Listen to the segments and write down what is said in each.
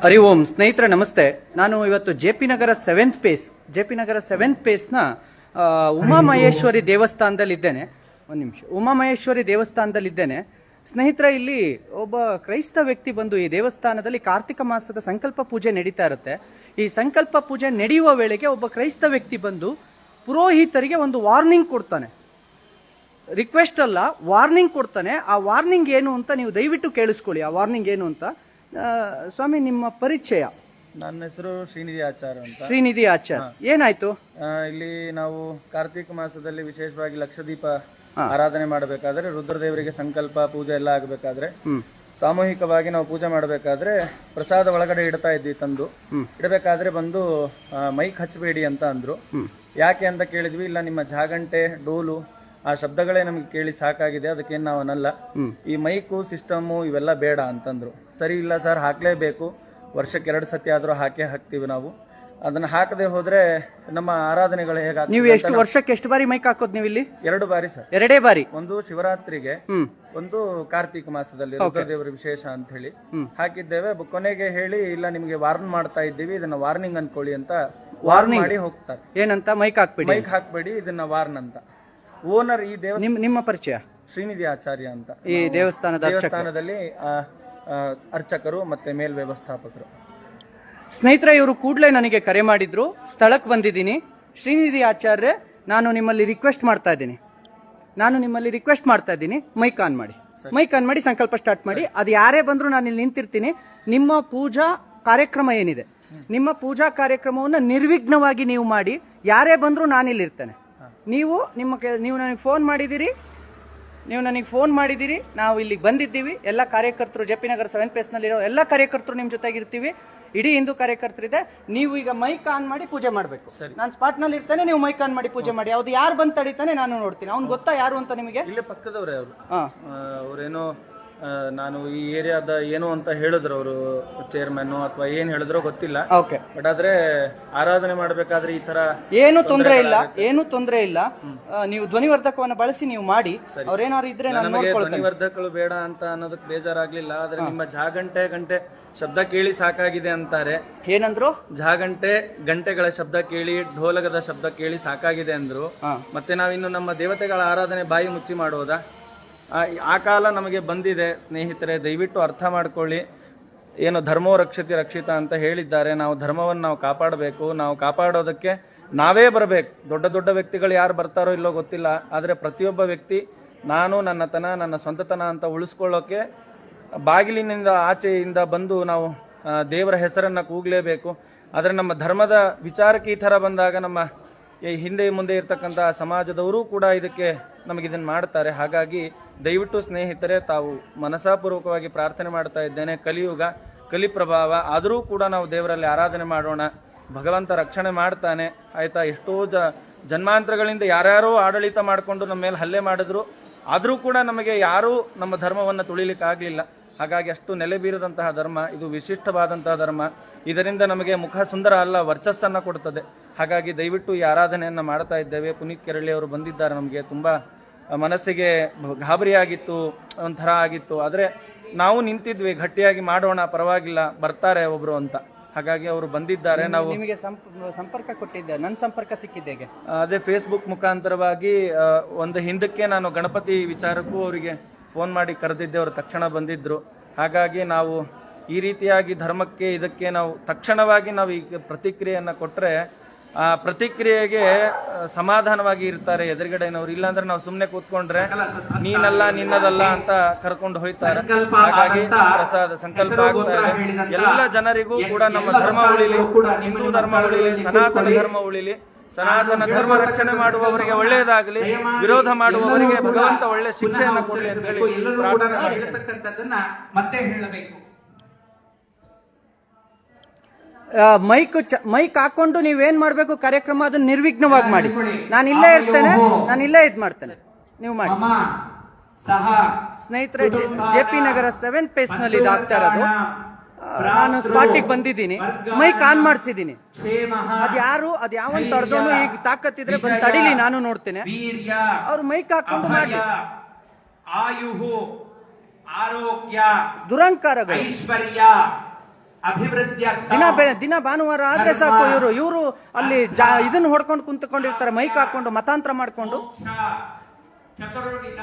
ಹರಿ ಓಂ. ಸ್ನೇಹಿತರೆ ನಮಸ್ತೆ. ನಾನು ಇವತ್ತು ಜೆ ಪಿ ನಗರ ಸೆವೆಂತ್ ಪೇಸ್ನ ಉಮಾಮಹೇಶ್ವರಿ ದೇವಸ್ಥಾನದಲ್ಲಿದ್ದೇನೆ. ಒಂದು ನಿಮಿಷ. ಉಮಾಮಹೇಶ್ವರಿ ದೇವಸ್ಥಾನದಲ್ಲಿದ್ದೇನೆ ಸ್ನೇಹಿತರೆ. ಇಲ್ಲಿ ಒಬ್ಬ ಕ್ರೈಸ್ತ ವ್ಯಕ್ತಿ ಬಂದು ಈ ದೇವಸ್ಥಾನದಲ್ಲಿ ಕಾರ್ತಿಕ ಮಾಸದ ಸಂಕಲ್ಪ ಪೂಜೆ ನಡೀತಾ ಇರುತ್ತೆ. ಈ ಸಂಕಲ್ಪ ಪೂಜೆ ನಡೆಯುವ ವೇಳೆಗೆ ಒಬ್ಬ ಕ್ರೈಸ್ತ ವ್ಯಕ್ತಿ ಬಂದು ಪುರೋಹಿತರಿಗೆ ಒಂದು ವಾರ್ನಿಂಗ್ ಕೊಡ್ತಾನೆ. ರಿಕ್ವೆಸ್ಟ್ ಅಲ್ಲ, ವಾರ್ನಿಂಗ್ ಕೊಡ್ತಾನೆ. ಆ ವಾರ್ನಿಂಗ್ ಏನು ಅಂತ ನೀವು ದಯವಿಟ್ಟು ಕೇಳಿಸ್ಕೊಳ್ಳಿ. ಆ ವಾರ್ನಿಂಗ್ ಏನು ಅಂತ. ಸ್ವಾಮಿ, ನಿಮ್ಮ ಪರಿಚಯ? ನನ್ನ ಹೆಸರು ಶ್ರೀನಿಧಿ ಆಚಾರ್ ಅಂತ. ಶ್ರೀನಿಧಿ ಆಚಾರ್, ಏನಾಯ್ತು? ಇಲ್ಲಿ ನಾವು ಕಾರ್ತಿಕ ಮಾಸದಲ್ಲಿ ವಿಶೇಷವಾಗಿ ಲಕ್ಷದೀಪ ಆರಾಧನೆ ಮಾಡಬೇಕಾದ್ರೆ, ರುದ್ರದೇವರಿಗೆ ಸಂಕಲ್ಪ ಪೂಜೆ ಎಲ್ಲ ಆಗಬೇಕಾದ್ರೆ, ಸಾಮೂಹಿಕವಾಗಿ ನಾವು ಪೂಜೆ ಮಾಡಬೇಕಾದ್ರೆ ಪ್ರಸಾದ ಒಳಗಡೆ ಇಡ್ತಾ ಇದ್ವಿ. ತಂದು ಇಡಬೇಕಾದ್ರೆ ಬಂದು ಮೈಕ್ ಹಚ್ಚಬೇಡಿ ಅಂತ ಅಂದ್ರು. ಯಾಕೆ ಅಂತ ಕೇಳಿದ್ವಿ. ಇಲ್ಲ, ನಿಮ್ಮ ಜಾಗಂಟೆ, ಡೋಲು ಆ ಶಬ್ದಗಳೇ ನಮ್ಗೆ ಕೇಳಿ ಸಾಕಾಗಿದೆ, ಅದಕ್ಕೇನು ನಾವು ಅನ್ನಲ್ಲ, ಈ ಮೈಕು ಸಿಸ್ಟಮು ಇವೆಲ್ಲ ಬೇಡ ಅಂತಂದ್ರು. ಸರಿ, ಇಲ್ಲ ಸರ್, ಹಾಕ್ಲೇಬೇಕು, ವರ್ಷಕ್ಕೆ 2 ಸತಿ ಆದ್ರೂ ಹಾಕ್ತೀವಿ ನಾವು. ಅದನ್ನ ಹಾಕದೆ ಹೋದ್ರೆ ನಮ್ಮ ಆರಾಧನೆಗಳು ಹೇಗಾಗ್ತದೆ. ನೀವು ಎಷ್ಟು ವರ್ಷಕ್ಕೆ ಎಷ್ಟು ಬಾರಿ ಮೈಕ್ ಹಾಕೋದು ನೀವು ಇಲ್ಲಿ? 2 ಬಾರಿ ಸರ್. 2 ಬಾರಿ. ಒಂದು ಶಿವರಾತ್ರಿಗೆ, ಒಂದು ಕಾರ್ತಿಕ ಮಾಸದಲ್ಲಿ ರುದ್ರದೇವರ ವಿಶೇಷ ಅಂತ ಹೇಳಿ ಹಾಕಿದ್ದೇವೆ. ಕೊನೆಗೆ ಹೇಳಿ, ಇಲ್ಲ ನಿಮ್ಗೆ ವಾರ್ನ್ ಮಾಡ್ತಾ ಇದ್ದೀವಿ, ಇದನ್ನ ವಾರ್ನಿಂಗ್ ಅನ್ಕೊಳ್ಳಿ ಅಂತ ವಾರ್ನ್ ಮಾಡಿ ಹೋಗ್ತಾರೆ. ಏನಂತ? ಮೈಕ್ ಹಾಕ್ಬೇಡಿ, ಇದನ್ನ ವಾರ್ನ್ ಅಂತ. ಓನರ್ ಈ ನಿಮ್ಮ ಪರಿಚಯ? ಶ್ರೀನಿಧಿ ಆಚಾರ್ಯ ಅಂತ. ಈ ದೇವಸ್ಥಾನದಲ್ಲಿ ಅರ್ಚಕರು ಮತ್ತೆ ಮೇಲ್ ವ್ಯವಸ್ಥಾಪಕರು. ಸ್ನೇಹಿತರೆ, ಇವರು ಕೂಡಲೇ ನನಗೆ ಕರೆ ಮಾಡಿದ್ರು. ಸ್ಥಳಕ್ಕೆ ಬಂದಿದ್ದೀನಿ. ಶ್ರೀನಿಧಿ ಆಚಾರ್ಯ, ನಾನು ನಿಮ್ಮಲ್ಲಿ ರಿಕ್ವೆಸ್ಟ್ ಮಾಡ್ತಾ ಇದ್ದೀನಿ, ಮೈಕ್ ಆನ್ ಮಾಡಿ ಸಂಕಲ್ಪ ಸ್ಟಾರ್ಟ್ ಮಾಡಿ. ಅದು ಯಾರೇ ಬಂದ್ರು ನಾನು ಇಲ್ಲಿ ನಿಂತಿರ್ತೀನಿ. ನಿಮ್ಮ ಪೂಜಾ ಕಾರ್ಯಕ್ರಮ ಏನಿದೆ, ನಿಮ್ಮ ಪೂಜಾ ಕಾರ್ಯಕ್ರಮವನ್ನು ನಿರ್ವಿಘ್ನವಾಗಿ ನೀವು ಮಾಡಿ. ಯಾರೇ ಬಂದ್ರು ನಾನಿಲ್ಲಿ ಇರ್ತೇನೆ. ನೀವು ನನಗೆ ಫೋನ್ ಮಾಡಿದ್ದೀರಿ, ನಾವು ಇಲ್ಲಿಗೆ ಬಂದಿದ್ದೀವಿ. ಎಲ್ಲ ಕಾರ್ಯಕರ್ತರು, ಜೆ ಪಿ ನಗರ 7th ಪೇಸ್ನಲ್ಲಿರೋ ಎಲ್ಲ ಕಾರ್ಯಕರ್ತರು ನಿಮ್ಮ ಜೊತೆಗಿರ್ತೀವಿ. ಇಡೀ ಹಿಂದೂ ಕಾರ್ಯಕರ್ತರಿದೆ. ನೀವು ಈಗ ಮೈಕ್ ಆನ್ ಮಾಡಿ ಪೂಜೆ ಮಾಡಬೇಕು. ನಾನು ಸ್ಪಾಟ್ ನಲ್ಲಿ ಇರ್ತೇನೆ, ನೀವು ಮೈಕ್ ಆನ್ ಮಾಡಿ ಪೂಜೆ ಮಾಡಿ. ಅವ್ದು ಯಾರು ಬಂದು ತಡಿತಾನೆ ನಾನು ನೋಡ್ತೀನಿ. ಅವ್ನು ಗೊತ್ತಾ ಯಾರು ಅಂತ ನಿಮಗೆ? ಇಲ್ಲೇ ಪಕ್ಕದವ್ರೆ ಅವರು. ಅವ್ರೇನೋ ನಾನು ಈ ಏರಿಯಾದ ಏನು ಅಂತ ಹೇಳಿದ್ರು, ಅವರು ಚೇರ್ಮನ್ ಅಥವಾ ಏನ್ ಹೇಳಿದ್ರು ಗೊತ್ತಿಲ್ಲ. ಬಟ್ ಆದ್ರೆ ಆರಾಧನೆ ಮಾಡ್ಬೇಕಾದ್ರೆ ಈ ತರ ಏನು ತೊಂದರೆ ಇಲ್ಲ. ನೀವು ಧ್ವನಿವರ್ಧಕವನ್ನು ಬಳಸಿ ನೀವು ಮಾಡಿ. ಅವ್ರೇನಾದ್ರು ಇದ್ರೆ ನಮಗೆ ಧ್ವನಿವರ್ಧಕಗಳು ಬೇಡ ಅಂತ ಅನ್ನೋದಕ್ಕೆ ಬೇಜಾರಾಗ್ಲಿಲ್ಲ. ಆದ್ರೆ ನಿಮ್ಮ ಗಂಟೆ ಶಬ್ದ ಕೇಳಿ ಸಾಕಾಗಿದೆ ಅಂತಾರೆ. ಏನಂದ್ರು? ಗಂಟೆಗಳ ಶಬ್ದ ಕೇಳಿ, ಢೋಲಕದ ಶಬ್ದ ಕೇಳಿ ಸಾಕಾಗಿದೆ ಅಂದ್ರು. ಮತ್ತೆ ನಾವಿನ್ನು ನಮ್ಮ ದೇವತೆಗಳ ಆರಾಧನೆ ಬಾಯಿ ಮುಚ್ಚಿ ಮಾಡೋದಾ? ಆ ಕಾಲ ನಮಗೆ ಬಂದಿದೆ. ಸ್ನೇಹಿತರೆ, ದಯವಿಟ್ಟು ಅರ್ಥ ಮಾಡ್ಕೊಳ್ಳಿ. ಏನು ಧರ್ಮೋ ರಕ್ಷಿತ ಅಂತ ಹೇಳಿದ್ದಾರೆ. ನಾವು ಧರ್ಮವನ್ನು ನಾವು ಕಾಪಾಡಬೇಕು. ನಾವು ಕಾಪಾಡೋದಕ್ಕೆ ನಾವೇ ಬರಬೇಕು. ದೊಡ್ಡ ವ್ಯಕ್ತಿಗಳು ಯಾರು ಬರ್ತಾರೋ ಇಲ್ಲೋ ಗೊತ್ತಿಲ್ಲ. ಆದರೆ ಪ್ರತಿಯೊಬ್ಬ ವ್ಯಕ್ತಿ ನನ್ನ ಸ್ವಂತತನ ಅಂತ ಉಳಿಸ್ಕೊಳ್ಳೋಕೆ ಬಾಗಿಲಿನಿಂದ ಆಚೆಯಿಂದ ಬಂದು ನಾವು ದೇವರ ಹೆಸರನ್ನ ಕೂಗಲೇಬೇಕು. ಆದರೆ ನಮ್ಮ ಧರ್ಮದ ವಿಚಾರಕ್ಕೆ ಈ ಥರ ಬಂದಾಗ ನಮ್ಮ ಹಿಂದೆ ಮುಂದೆ ಇರ್ತಕ್ಕಂಥ ಸಮಾಜದವರು ಕೂಡ ನಮಗಿದನ್ನು ಮಾಡ್ತಾರೆ. ಹಾಗಾಗಿ ದಯವಿಟ್ಟು ಸ್ನೇಹಿತರೆ, ತಾವು ಮನಸಾಪೂರ್ವಕವಾಗಿ ಪ್ರಾರ್ಥನೆ ಮಾಡ್ತಾ ಇದ್ದೇನೆ. ಕಲಿಯುಗ, ಕಲಿ ಪ್ರಭಾವ, ಆದರೂ ಕೂಡ ನಾವು ದೇವರಲ್ಲಿ ಆರಾಧನೆ ಮಾಡೋಣ. ಭಗವಂತ ರಕ್ಷಣೆ ಮಾಡ್ತಾನೆ, ಆಯ್ತಾ? ಎಷ್ಟೋ ಜನ್ಮಾಂತರಗಳಿಂದ ಯಾರ್ಯಾರೋ ಆಡಳಿತ ಮಾಡಿಕೊಂಡು ನಮ್ಮ ಮೇಲೆ ಹಲ್ಲೆ ಮಾಡಿದ್ರು, ಆದರೂ ಕೂಡ ನಮಗೆ ಯಾರೂ ನಮ್ಮ ಧರ್ಮವನ್ನು ತುಳಿಲಿಕ್ಕೆ ಆಗಲಿಲ್ಲ. ಹಾಗಾಗಿ ಅಷ್ಟು ನೆಲೆ ಬೀರದಂತಹ ಧರ್ಮ ಇದು, ವಿಶಿಷ್ಟವಾದಂತಹ ಧರ್ಮ. ಇದರಿಂದ ನಮಗೆ ಮುಖ ಸುಂದರ ಅಲ್ಲ, ವರ್ಚಸ್ಸನ್ನು ಕೊಡುತ್ತದೆ. ಹಾಗಾಗಿ ದಯವಿಟ್ಟು ಈ ಆರಾಧನೆಯನ್ನು ಮಾಡ್ತಾ ಇದ್ದೇವೆ. ಪುನೀತ್ ಕೆರಳಿ ಅವರು ಬಂದಿದ್ದಾರೆ. ನಮಗೆ ತುಂಬಾ ಮನಸ್ಸಿಗೆ ಗಾಬರಿಯಾಗಿತ್ತು, ಒಂಥರ ಆಗಿತ್ತು. ಆದರೆ ನಾವು ನಿಂತಿದ್ವಿ, ಗಟ್ಟಿಯಾಗಿ ಮಾಡೋಣ, ಪರವಾಗಿಲ್ಲ, ಬರ್ತಾರೆ ಒಬ್ರು ಅಂತ. ಹಾಗಾಗಿ ಅವರು ಬಂದಿದ್ದಾರೆ. ನಾವು ನಿಮಗೆ ಸಂಪರ್ಕ ಕೊಟ್ಟಿದ್ದೆ, ನನ್ನ ಸಂಪರ್ಕ ಸಿಕ್ಕಿದ್ದೆ ಅದೇ ಫೇಸ್ಬುಕ್ ಮುಖಾಂತರವಾಗಿ. ಒಂದು ಹಿಂದಕ್ಕೆ ನಾನು ಗಣಪತಿ ವಿಚಾರಕ್ಕೂ ಅವರಿಗೆ ಫೋನ್ ಮಾಡಿ ಕರೆದಿದ್ದೆ. ಅವರು ತಕ್ಷಣ ಬಂದಿದ್ರು. ಹಾಗಾಗಿ ನಾವು ಈ ರೀತಿಯಾಗಿ ಧರ್ಮಕ್ಕೆ ಇದಕ್ಕೆ ನಾವು ತಕ್ಷಣವಾಗಿ ನಾವು ಈ ಪ್ರತಿಕ್ರಿಯೆಯನ್ನು ಕೊಟ್ಟರೆ ಆ ಪ್ರತಿಕ್ರಿಯೆಗೆ ಸಮಾಧಾನವಾಗಿ ಇರ್ತಾರೆ ಎದುರುಗಡೆನವ್ರು. ಇಲ್ಲಾಂದ್ರೆ ನಾವು ಸುಮ್ಮನೆ ಕೂತ್ಕೊಂಡ್ರೆ ನೀನಲ್ಲ ನಿನ್ನದಲ್ಲ ಅಂತ ಕರ್ಕೊಂಡು ಹೋಯ್ತಾರೆ. ಹಾಗಾಗಿ ಪ್ರಸಾದ ಸಂಕಲ್ಪ ಆಗ್ತಾ ಇದೆ. ಎಲ್ಲ ಜನರಿಗೂ ಕೂಡ ನಮ್ಮ ಧರ್ಮ ಉಳಿಲಿ, ಹಿಂದೂ ಧರ್ಮ ಉಳಿಲಿ, ಸನಾತನ ಧರ್ಮ ಉಳಿಲಿ. ಸನಾತನ ಧರ್ಮ ರಕ್ಷಣೆ ಮಾಡುವವರಿಗೆ ಒಳ್ಳೆಯದಾಗಲಿ, ವಿರೋಧ ಮಾಡುವವರಿಗೆ ಭಗವಂತ ಒಳ್ಳೆ ಶಿಕ್ಷೆಯನ್ನು ಕೊಡಲಿ ಅಂತ ಹೇಳಿ ಮತ್ತೆ ಹೇಳಬೇಕು. ಮೈಕ್ ಹಾಕೊಂಡು ನೀವೇನ್ ಮಾಡ್ಬೇಕು ಕಾರ್ಯಕ್ರಮ, ಅದನ್ನ ನಿರ್ವಿಘ್ನವಾಗಿ ಮಾಡಿ. ನಾನು ಇಲ್ಲೇ ಇರ್ತೇನೆ, ನಾನು ಇಲ್ಲೇ ಇದ್ ಮಾಡ್ತೇನೆ, ನೀವು ಮಾಡಿ. ಸ್ನೇಹಿತರೆ, ಜೆ ಪಿ ನಗರ 7th ಪೇಸ್ನಲ್ಲಿ ಇದಾಗ್ತಾ ಇರೋದು. ನಾನು ಸ್ಪಾಟಿಗೆ ಬಂದಿದ್ದೀನಿ, ಮೈಕ್ ಆನ್ ಮಾಡಿಸಿದ್ದೀನಿ. ಅದು ಯಾವನ್ ತಡೆದೋನು ಈಗ ತಾಕತ್ತಿದ್ರೆ ಬಂದು ತಡಿಲಿ, ನಾನು ನೋಡ್ತೇನೆ. ಅವ್ರು ಮೈಕ್ ಹಾಕೊಂಡು ಮಾಡಿ. ಆಯುಹು, ಆರೋಗ್ಯ, ದುರಂಕಾರಗಳು, ಐಶ್ವರ್ಯ, ದಿನ ಭಾನುವಾರ ಆದ್ರೆ ಸಾಕು ಇವರು ಅಲ್ಲಿ ಇದನ್ನ ಹೊಡ್ಕೊಂಡು ಕುಂತ್ಕೊಂಡಿರ್ತಾರೆ, ಮೈಕ್ ಹಾಕೊಂಡು ಮತಾಂತರ ಮಾಡ್ಕೊಂಡು. ಚತುರ್ವಿಧ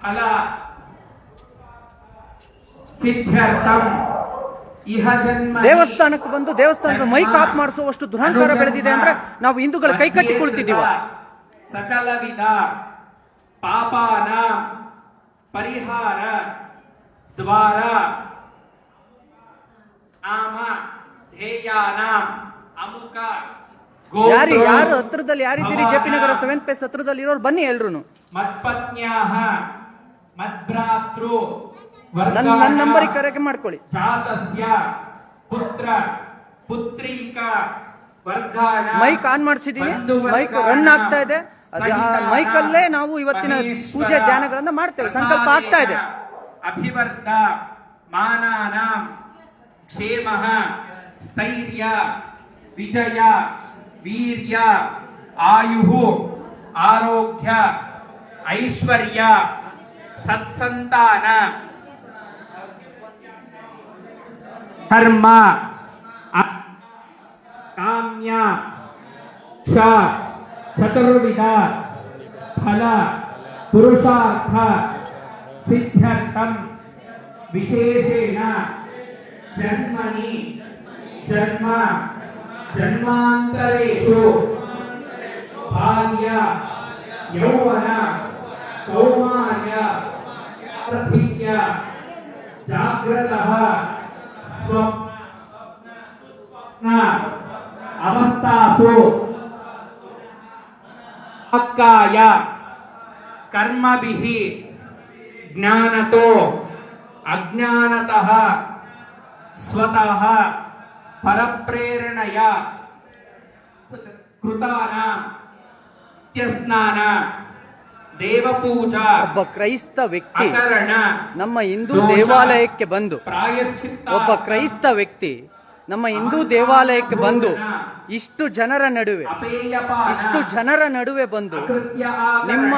ಫಲ ಸಿದ್ಧಾರ್ಥಂ ಇಹ ಜನ್ಮ. ದೇವಸ್ಥಾನಕ್ಕೆ ಬಂದು ದೇವಸ್ಥಾನದ ಮೈಕ್ ಆಫ್ ಮಾಡಿಸುವಷ್ಟು ದುರಹಂಕಾರ ಬೆಳೆದಿದೆ ಅಂದ್ರೆ ನಾವು ಹಿಂದೂಗಳ ಕೈ ಕಟ್ಟಿ ಕುಳಿತಿದ್ದೀವ. ಸಕಲ ವಿಧ ಪಾಪಾನ ಪರಿಹಾರ ದ್ವಾರ ನಾಮ ಧ್ಯೇಯಾನ ಅಮುಕ. ಯಾರು ಹತ್ರದಲ್ಲಿ ಯಾರಿದ್ದೀರಿ ಜೆಪಿ ನಗರ 7th ಫೇಸ್ ಹತ್ರದಲ್ಲಿ ಇರೋರು ಬನ್ನಿ ಎಲ್ರು. ಮತ್ಪತ್ನ್ಯಾಹ ಮದ್ಭ್ರಾತೃ ನನ್ನ ನಂಬರಿಗೆ ಕರೆಗೆ ಮಾಡ್ಕೊಳ್ಳಿ. ಜಾತಸ್ಯ ಪುತ್ರ ಪುತ್ರೀಕ ವರ್ಗಾಣ. ಮೈಕ್ ಆನ್ ಮಾಡಿಸಿದೀನಿ, ಮೈಕ್ ರನ್ ಆಗ್ತಾ ಇದೆ. ಮೈಕ್ ಅಲ್ಲೇ ನಾವು ಇವತ್ತಿನ ಪೂಜೆ ಧ್ಯಾನಗಳನ್ನ ಮಾಡ್ತೇವೆ. ಸಂಕಲ್ಪ ಆಗ್ತಾ ಇದೆ. ಅಭಿವರ್ಧ ಮಾನಾನ ಕ್ಷೇಮ ಸ್ಥೈರ್ಯ ವಿಜಯ ವೀರ್ಯ ಆಯು ಆರೋಗ್ಯ ಐಶ್ವರ್ಯ ಸತ್ಸಂತಾನ ಕರ್ಮ ಕಾಮ್ಯ ಕ್ಷ ಚತುರ್ವಿಧ ಫಲ ಪುರುಷಾರ್ಥ ಸಿದ್ಧಾರ್ಥಂ ವಿಶೇಷೇಣ ಜನ್ಮನಿ ಜನ್ಮ ಜನ್ಮಾಂತರೇಷು ಬಾಲ್ಯ ಯೌವನ ಕೌಮಾರ್ಯ ವಾರ್ಧಕ್ಯ ಜಾಗ್ರತಃ ಸ್ವಪ್ನ ಅವಸ್ಥಾಸು ಅಕ್ಕಾಯ ಕರ್ಮಭಿಃ ಜ್ಞಾನತೋ ಅಜ್ಞಾನತಃ ಸ್ವತಃ ಪರಪ್ರೇರಣೆಯ ಕೃತಾನ ನಿತ್ಯಸ್ನಾನ ದೇವಪೂಜಾ. ಒಬ್ಬ ಕ್ರೈಸ್ತ ವ್ಯಕ್ತಿ ಅಕರಣ ನಮ್ಮ ಹಿಂದೂ ದೇವಾಲಯಕ್ಕೆ ಬಂದು ಪ್ರಾಯಶ್ಚಿತ್ತ. ಒಬ್ಬ ಕ್ರೈಸ್ತ ವ್ಯಕ್ತಿ ನಮ್ಮ ಹಿಂದೂ ದೇವಾಲಯಕ್ಕೆ ಬಂದು ಇಷ್ಟು ಜನರ ನಡುವೆ ಬಂದು ನಿಮ್ಮ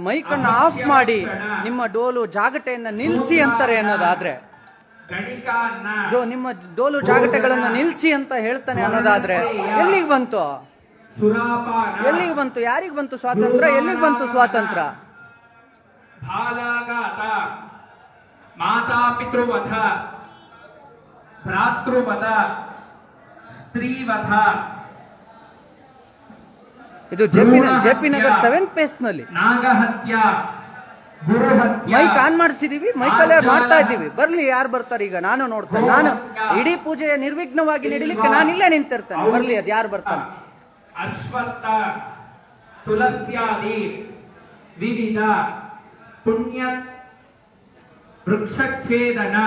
ಮೈಕ್ ಅನ್ನು ಆಫ್ ಮಾಡಿ ನಿಮ್ಮ ಡೋಲು ಜಾಗಟೆಯನ್ನ ನಿಲ್ಸಿ ಅಂತಾರೆ ಅನ್ನೋದಾದ್ರೆ, ನಿಮ್ಮ ಡೋಲು ಜಾಗಟೆಗಳನ್ನ ನಿಲ್ಸಿ ಅಂತ ಹೇಳ್ತಾನೆ ಅನ್ನೋದಾದ್ರೆ ಎಲ್ಲಿಗೆ ಬಂತು? ಎಲ್ಲಿಗೆ ಬಂತು? ಯಾರಿಗೆ ಬಂತು ಸ್ವಾತಂತ್ರ್ಯ? ಎಲ್ಲಿಗೆ ಬಂತು ಸ್ವಾತಂತ್ರ್ಯ? ಬಾಲಾಘಾತ, ಮಾತಾಪಿತೃವಧ, ಭ್ರಾತೃವಧ, ಸ್ತ್ರೀವಧ. ಇದು ಜೆಪಿ ನಗರ್ 7th ಫೇಸ್ ನಲ್ಲಿ ನಾಗಹತ್ಯ, ಗುರುಹತ್ಯ. ಮೈಕ್ ಆನ್ ಮಾಡಿಸಿದೀವಿ, ಮೈಕಲ್ಲೇ ಮಾಡ್ತಾ ಇದ್ದೀವಿ. ಬರ್ಲಿ, ಯಾರು ಬರ್ತಾರೆ ಈಗ? ನಾನು ನೋಡ್ತೇನೆ. ನಾನು ಇಡೀ ಪೂಜೆಯ ನಿರ್ವಿಘ್ನವಾಗಿ ನಡೀಲಿಕ್ಕೆ ನಾನಿಲ್ಲೇ ನಿಂತಿರ್ತೇನೆ. ಬರ್ಲಿ, ಅದ್ ಯಾರು ಬರ್ತಾನೆ? ಅಶ್ವತ್ಥ, ತುಳಸ್ಯಾದಿ ವಿವಿಧ ಪುಣ್ಯ ವೃಕ್ಷಛೇದನ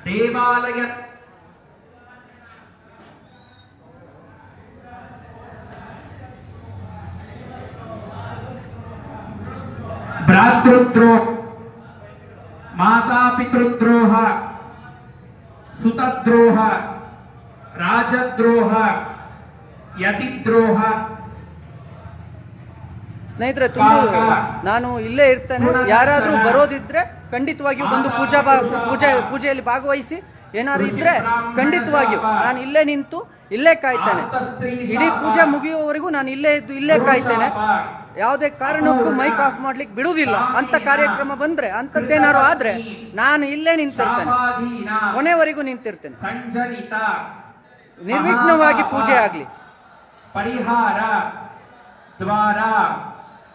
ದೇವಾಲಯ ಭ್ರಾತೃದ್ರೋಹ, ಮಾತಾಪಿತೃದ್ರೋಹ, ಸುತದ್ರೋಹ, ರಾಜದ್ರೋಹ, ಯತಿದ್ರೋಹ. ಸ್ನೇಹಿತರೆ, ನಾನು ಇಲ್ಲೇ ಇರ್ತೇನೆ. ಯಾರಾದ್ರೂ ಬರೋದಿದ್ರೆ ಖಂಡಿತವಾಗಿಯೂ ಬಂದು ಪೂಜೆಯಲ್ಲಿ ಭಾಗವಹಿಸಿ. ಏನಾದ್ರು ಇದ್ರೆ ಖಂಡಿತವಾಗಿಯೂ ನಾನು ಇಲ್ಲೇ ನಿಂತು ಇಲ್ಲೇ ಕಾಯ್ತೇನೆ. ಇಡೀ ಪೂಜೆ ಮುಗಿಯುವವರೆಗೂ ನಾನು ಇಲ್ಲೇ ಇದ್ದು ಇಲ್ಲೇ ಕಾಯ್ತೇನೆ. ಯಾವುದೇ ಕಾರಣಕ್ಕೂ ಮೈಕ್ ಆಫ್ ಮಾಡ್ಲಿಕ್ಕೆ ಬಿಡುವುದಿಲ್ಲ. ಅಂತ ಕಾರ್ಯಕ್ರಮ ಬಂದ್ರೆ, ಅಂತದ್ದೇನಾದ್ರು ಆದ್ರೆ ನಾನು ಇಲ್ಲೇ ನಿಂತಿರ್ತೇನೆ, ಕೊನೆವರೆಗೂ ನಿಂತಿರ್ತೇನೆ. ನಿರ್ವಿಘ್ನವಾಗಿ ಪೂಜೆ ಆಗ್ಲಿ. ಪರಿಹಾರ ದ್ವಾರ.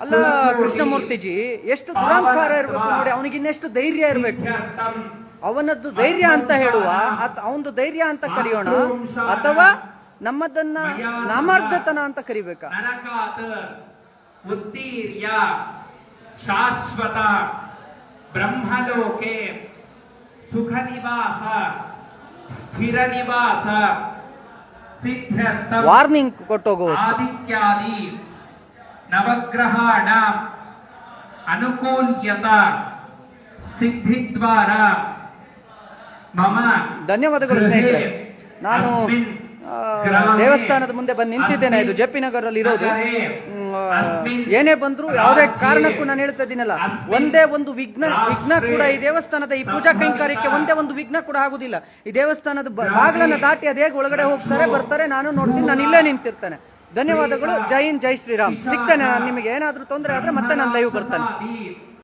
ಅಲ್ಲ ಕೃಷ್ಣಮೂರ್ತಿಜಿ, ಎಷ್ಟು ದುರಹಂಕಾರ ಇರ್ಬೇಕು ನೋಡಿ. ಅವನಿಗೆ ಇನ್ನೆಷ್ಟು ಧೈರ್ಯ ಇರ್ಬೇಕು. ಅವನದ್ದು ಧೈರ್ಯ ಅಂತ ಹೇಳುವ, ಅವನದು ಧೈರ್ಯ ಅಂತ ಕರೆಯೋಣ, ಅಥವಾ ನಮ್ಮದನ್ನ ನಾಮಾರ್ಧತನ ಅಂತ ಕರಿಬೇಕಾ? ಉತ್ತೀರ್ಯ ಶಾಶ್ವತ ಬ್ರಹ್ಮಲೋಕೆ ಸುಖ ನಿವಾಸ ಸ್ಥಿರ ನಿವಾಸ ಸಿದ್ಧಾರ್ಥ. ವಾರ್ನಿಂಗ್ ಕೊಟ್ಟೋಗೋ. ಆದಿತ್ಯಾದಿ ನವಗ್ರಹಾಣ ಅನುಕೂಲ್ಯತ ಸಿದ್ಧಿದ್ವಾರ ಮಮ. ಧನ್ಯವಾದಗಳು ಸ್ನೇಹಿತರೆ. ನಾನು ದೇವಸ್ಥಾನದ ಮುಂದೆ ಬಂದು ನಿಂತಿದ್ದೇನೆ. ಇದು ಜೆ ಪಿ ನಗರಲ್ಲಿ ಇರೋದು. ಏನೇ ಬಂದ್ರು ಯಾವುದೇ ಕಾರಣಕ್ಕೂ ನಾನು ಹೇಳ್ತಾ ಇದ್ದೀನಲ್ಲ, ಒಂದೇ ಒಂದು ವಿಘ್ನ ಕೂಡ ಈ ದೇವಸ್ಥಾನದ ಈ ಪೂಜಾ ಕೈಂಕರ್ಯಕ್ಕೆ ಒಂದೇ ಒಂದು ವಿಘ್ನ ಕೂಡ ಆಗುದಿಲ್ಲ. ಈ ದೇವಸ್ಥಾನದ ಬಾಗಿಲನ್ನ ದಾಟಿ ಅದೇ ಒಳಗಡೆ ಹೋಗ್ತಾರೆ, ಬರ್ತಾರೆ, ನಾನು ನೋಡ್ತೀನಿ, ನಾನು ಇಲ್ಲೇ ನಿಂತಿರ್ತೇನೆ. ಧನ್ಯವಾದಗಳು. ಜೈ ಹಿಂದ್, ಜೈ ಶ್ರೀರಾಮ್. ಸಿಗ್ತೇನೆ. ನಿಮಗೆ ಏನಾದ್ರೂ ತೊಂದರೆ ಆದ್ರೆ ಮತ್ತೆ ನಾನು ಲೈವ್ ಬರ್ತಾನೆ.